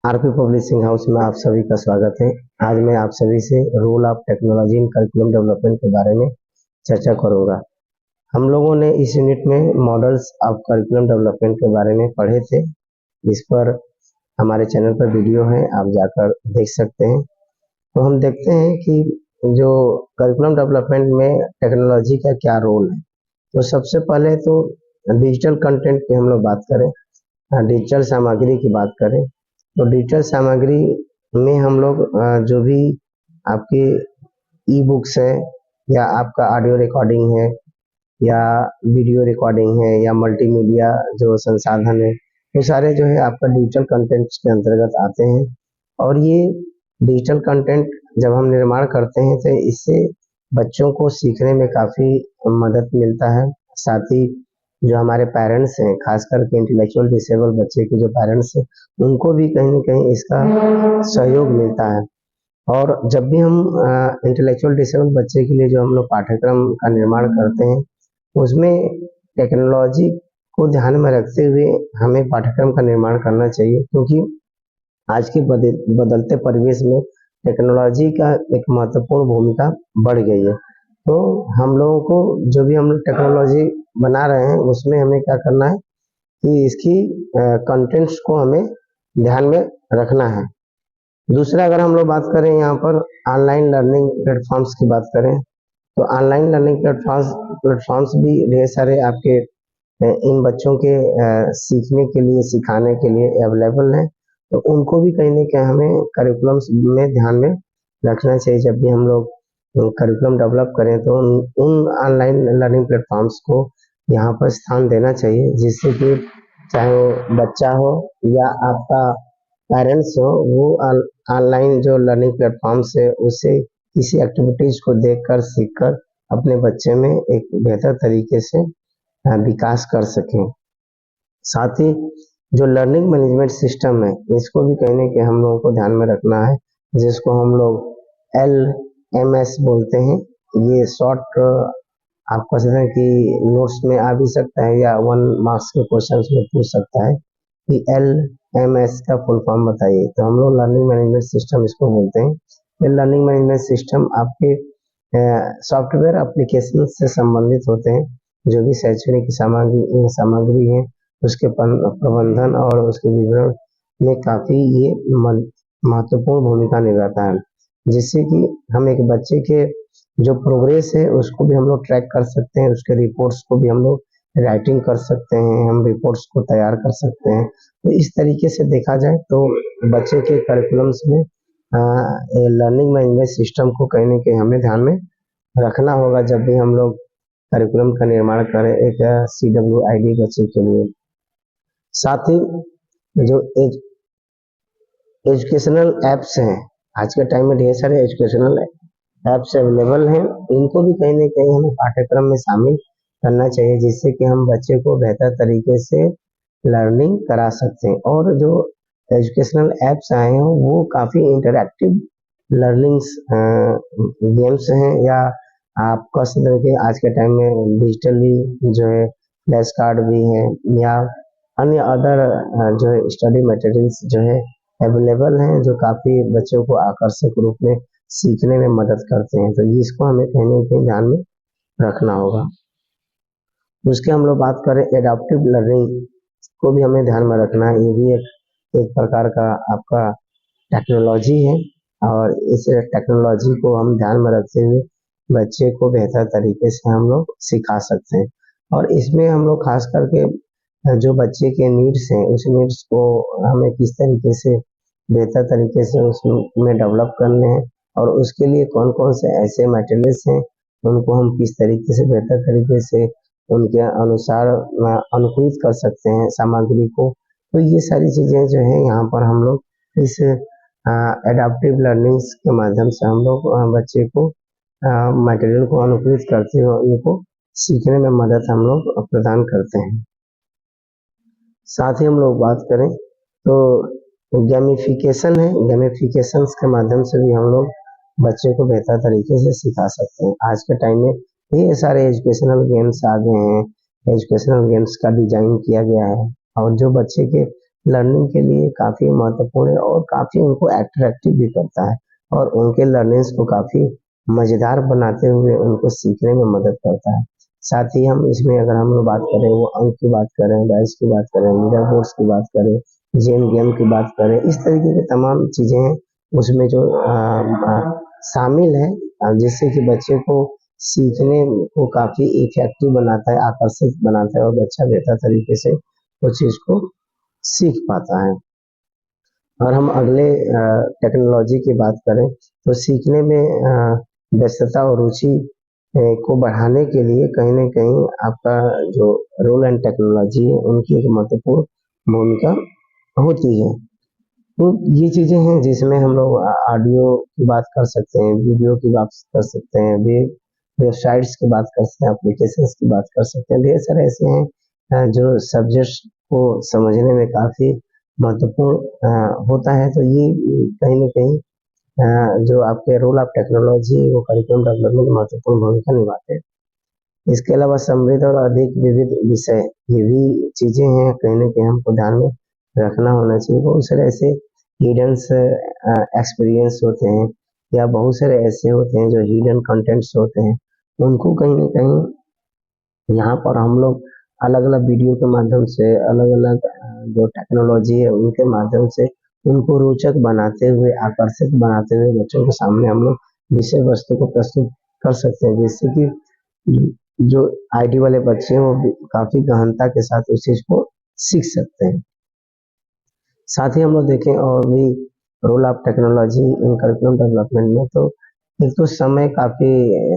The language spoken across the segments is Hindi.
आरपी पब्लिशिंग हाउस में आप सभी का स्वागत है। आज मैं आप सभी से role of technology in curriculum development के बारे में चर्चा करूंगा। हम लोगों ने इस यूनिट में मॉडल्स ऑफ करिकुलम डेवलपमेंट के बारे में पढ़े थे। इस पर हमारे चैनल पर वीडियो है, आप जाकर देख सकते हैं। तो हम देखते हैं कि जो करिकुलम डेवलपमेंट में टेक्नोलॉजी का क्या रोल है। तो सबसे पहले तो डिजिटल कंटेंट की हम लोग बात करें, डिजिटल सामग्री की बात करें तो डिजिटल सामग्री में हम लोग जो भी आपके ई बुक्स है या आपका ऑडियो रिकॉर्डिंग है या वीडियो रिकॉर्डिंग है या मल्टीमीडिया जो संसाधन है, वो सारे जो है आपका डिजिटल कंटेंट के अंतर्गत आते हैं। और ये डिजिटल कंटेंट जब हम निर्माण करते हैं तो इससे बच्चों को सीखने में काफ़ी मदद मिलता है। साथ ही जो हमारे पेरेंट्स हैं, खास करके इंटेलेक्चुअल डिसेबल बच्चे के जो पेरेंट्स हैं, उनको भी कहीं न कहीं इसका सहयोग मिलता है। और जब भी हम इंटेलेक्चुअल डिसेबल बच्चे के लिए जो हम लोग पाठ्यक्रम का निर्माण करते हैं, उसमें टेक्नोलॉजी को ध्यान में रखते हुए हमें पाठ्यक्रम का निर्माण करना चाहिए, क्योंकि आज के बदलते परिवेश में टेक्नोलॉजी का एक महत्वपूर्ण भूमिका बढ़ गई है। तो हम लोगों को जो भी हम लोग टेक्नोलॉजी बना रहे हैं उसमें हमें क्या करना है कि इसकी कंटेंट्स को हमें ध्यान में रखना है। दूसरा, अगर हम लोग बात करें यहाँ पर ऑनलाइन लर्निंग प्लेटफॉर्म्स की बात करें, तो ऑनलाइन लर्निंग प्लेटफॉर्म्स भी ढेर सारे आपके इन बच्चों के सीखने के लिए, सिखाने के लिए अवेलेबल हैं। तो उनको भी कहीं न कहीं हमें करिकुलम्स में ध्यान में रखना चाहिए। जब भी हम लोग करिकुलम डेवलप करें तो उन ऑनलाइन लर्निंग प्लेटफॉर्म्स को यहाँ पर स्थान देना चाहिए, जिससे कि चाहे वो बच्चा हो या आपका पेरेंट्स हो, वो ऑनलाइन जो लर्निंग प्लेटफॉर्म्स है उससे किसी एक्टिविटीज को देखकर, सीखकर अपने बच्चे में एक बेहतर तरीके से विकास कर सकें। साथ ही जो लर्निंग मैनेजमेंट सिस्टम है, इसको भी कहीं न कहीं हम लोगों को ध्यान में रखना है, जिसको हम लोग LMS बोलते हैं। ये शॉर्ट आप कह सकते हैं कि नोट्स में आ भी सकता है या 1 मार्क्स के क्वेश्चंस में पूछ सकता है कि LMS का फुल फॉर्म बताइए। तो हम लोग लर्निंग मैनेजमेंट सिस्टम इसको बोलते हैं। ये लर्निंग मैनेजमेंट सिस्टम आपके सॉफ्टवेयर एप्लीकेशन से संबंधित होते हैं। जो भी शैक्षणिक सामग्री है, उसके प्रबंधन और उसके विवरण में काफ़ी ये महत्वपूर्ण भूमिका निभाता है, जिससे कि हम एक बच्चे के जो प्रोग्रेस है उसको भी हम लोग ट्रैक कर सकते हैं, उसके रिपोर्ट्स को भी हम लोग राइटिंग कर सकते हैं, हम रिपोर्ट्स को तैयार कर सकते हैं। तो इस तरीके से देखा जाए तो बच्चे के करिकुलम्स में लर्निंग मैनेजमेंट सिस्टम को कहीं न कहीं हमें ध्यान में रखना होगा, जब भी हम लोग करिकुलम का निर्माण करें एक CWID बच्चे के लिए। साथ ही जो एजुकेशनल ऐप्स हैं, आज के टाइम में ढेर सारे एजुकेशनल ऐप्स अवेलेबल हैं, इनको भी कहीं न कहीं हमें पाठ्यक्रम में शामिल करना चाहिए, जिससे कि हम बच्चे को बेहतर तरीके से लर्निंग करा सकते हैं। और जो एजुकेशनल ऐप्स आए हैं वो काफ़ी इंटरैक्टिव लर्निंग्स गेम्स हैं, या आप कह सकते हैं कि आज के टाइम में डिजिटली जो है फ्लैश कार्ड भी है या अन्य अदर जो है स्टडी मटेरियल्स जो है अवेलेबल हैं, जो काफ़ी बच्चों को आकर्षक रूप में सीखने में मदद करते हैं। तो इसको हमें कहीं न कहीं ध्यान में रखना होगा। उसके हम लोग बात करें एडाप्टिव लर्निंग को भी हमें ध्यान में रखना है। ये भी एक प्रकार का आपका टेक्नोलॉजी है, और इस टेक्नोलॉजी को हम ध्यान में रखते हुए बच्चे को बेहतर तरीके से हम लोग सिखा सकते हैं। और इसमें हम लोग खास करके जो बच्चे के नीड्स हैं, उस नीड्स को हमें किस तरीके से बेहतर तरीके से उसमें डेवलप करने हैं, और उसके लिए कौन-कौन से ऐसे मटेरियल्स हैं, उनको हम किस तरीके से बेहतर तरीके से उनके अनुसार अनुकूलित कर सकते हैं सामग्री को। तो ये सारी चीज़ें जो हैं यहाँ पर हम लोग इस एडाप्टिव लर्निंग्स के माध्यम से हम लोग बच्चे को मटेरियल को अनुकूलित करते हुए उनको सीखने में मदद हम लोग प्रदान करते हैं। साथ ही हम लोग बात करें तो गेमिफिकेशन है, गेमिफिकेशंस के माध्यम से भी हम लोग बच्चे को बेहतर तरीके से सिखा सकते हैं। आज के टाइम में ये सारे एजुकेशनल गेम्स आ गए हैं, एजुकेशनल गेम्स का डिजाइन किया गया है, और जो बच्चे के लर्निंग के लिए काफ़ी महत्वपूर्ण है और काफ़ी उनको अट्रैक्टिव भी करता है और उनके लर्निंग्स को काफ़ी मज़ेदार बनाते हुए उनको सीखने में मदद करता है। साथ ही हम इसमें अगर हम लोग बात करें, वो अंक की बात करें, डाइस की बात करें, लीडर बोर्ड्स की बात करें, जेन गेम की बात करें, इस तरीके की तमाम चीज़ें हैं उसमें जो शामिल है, जिससे कि बच्चे को सीखने को काफ़ी इफ़ेक्टिव बनाता है, आकर्षित बनाता है और बच्चा बेहतर तरीके से उस चीज़ को सीख पाता है। और हम अगले टेक्नोलॉजी की बात करें तो सीखने में व्यस्तता और रुचि को बढ़ाने के लिए कहीं न कहीं आपका जो रोल एंड टेक्नोलॉजी है उनकी एक महत्वपूर्ण भूमिका होती है। तो ये चीज़ें हैं जिसमें हम लोग ऑडियो की बात कर सकते हैं, वीडियो की बात कर सकते हैं, वेबसाइट्स की बात कर सकते हैं, एप्लीकेशंस की बात कर सकते हैं। ढेर सारे ऐसे हैं जो सब्जेक्ट्स को समझने में काफ़ी महत्वपूर्ण होता है। तो ये कहीं न कहीं जो आपके रोल ऑफ टेक्नोलॉजी वो करिकुलम डेवलपमेंट में महत्वपूर्ण भूमिका निभाते हैं। इसके अलावा समृद्ध और अधिक विविध विषय, ये भी चीज़ें हैं कहीं न कहीं हमको ध्यान में रखना होना चाहिए। बहुत सारे ऐसे हिडन्स एक्सपीरियंस होते हैं या बहुत सारे ऐसे होते हैं जो हिडन कंटेंट्स होते हैं, उनको कहीं न कहीं यहाँ पर हम लोग अलग-अलग वीडियो के माध्यम से, अलग-अलग जो टेक्नोलॉजी है उनके माध्यम से उनको रोचक बनाते हुए, आकर्षित बनाते हुए बच्चों के सामने हम लोग विषय वस्तु को प्रस्तुत कर सकते हैं, जिससे कि जो आईटी वाले बच्चे हैं वो भी काफ़ी गहनता के साथ उस चीज़ को सीख सकते हैं। साथ ही हम लोग देखें और भी role of technology in curriculum development में, तो एक तो समय काफ़ी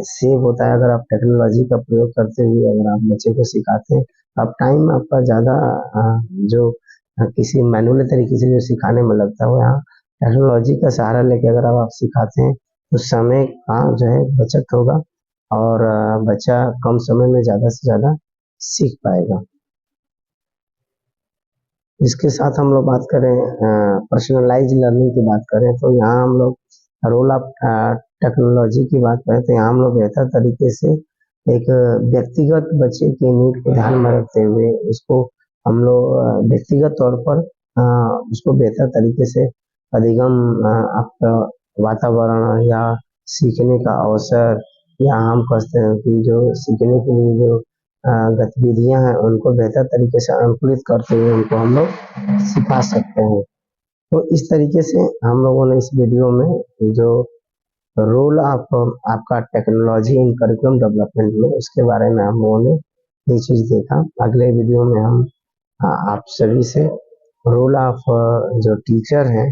सेव होता है अगर आप टेक्नोलॉजी का प्रयोग करते हुए अगर आप बच्चे को सिखाते हैं, अब टाइम आपका ज़्यादा जो किसी मैनुअल तरीके से जो सिखाने में लगता है, वो यहाँ टेक्नोलॉजी का सहारा लेके अगर आप सिखाते हैं, तो समय का जो है बचत होगा और बच्चा कम समय में ज़्यादा से ज़्यादा सीख पाएगा। इसके साथ हम लोग बात करें पर्सनलाइज़ लर्निंग की बात करें तो यहाँ हम लोग रोल ऑफ टेक्नोलॉजी की बात करें तो यहाँ हम लोग बेहतर तरीके से एक व्यक्तिगत बच्चे की नीड को ध्यान में रखते हुए उसको हम लोग व्यक्तिगत तौर पर उसको बेहतर तरीके से अधिगम आपका वातावरण या सीखने का अवसर या हम कहते हैं कि जो सीखने के लिए जो गतिविधियाँ हैं उनको बेहतर तरीके से अनुकूलित करते हुए उनको हम लोग सिखा सकते हैं। तो इस तरीके से हम लोगों ने इस वीडियो में जो रोल ऑफ आपका टेक्नोलॉजी इन करिकुलम डेवलपमेंट में उसके बारे में हम लोगों ने ये चीज़ देखा। अगले वीडियो में हम आप सभी से रोल ऑफ जो टीचर हैं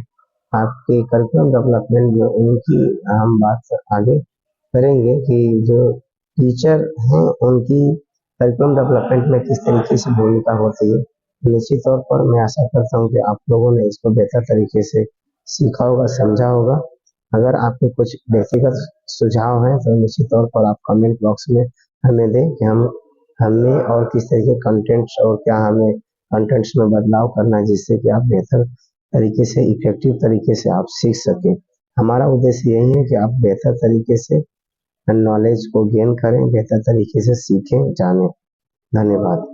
आपके करिकुलम डेवलपमेंट में उनकी हम बात आगे करेंगे कि जो टीचर हैं उनकी करिकुलम डेवलपमेंट में किस तरीके से भूमिका होती है। निश्चित तौर पर मैं आशा करता हूँ कि आप लोगों ने इसको बेहतर तरीके से सीखा होगा, समझा होगा। अगर आपके कुछ व्यक्तिगत सुझाव हैं तो निश्चित तौर पर आप कमेंट बॉक्स में हमें दें कि हम हमें और किस तरह के कंटेंट्स और क्या हमें कंटेंट्स में बदलाव करना है जिससे कि आप बेहतर तरीके से इफेक्टिव तरीके से आप सीख सकें। हमारा उद्देश्य यही है कि आप बेहतर तरीके से नॉलेज को गेन करें, बेहतर तरीके से सीखें, जानें। धन्यवाद।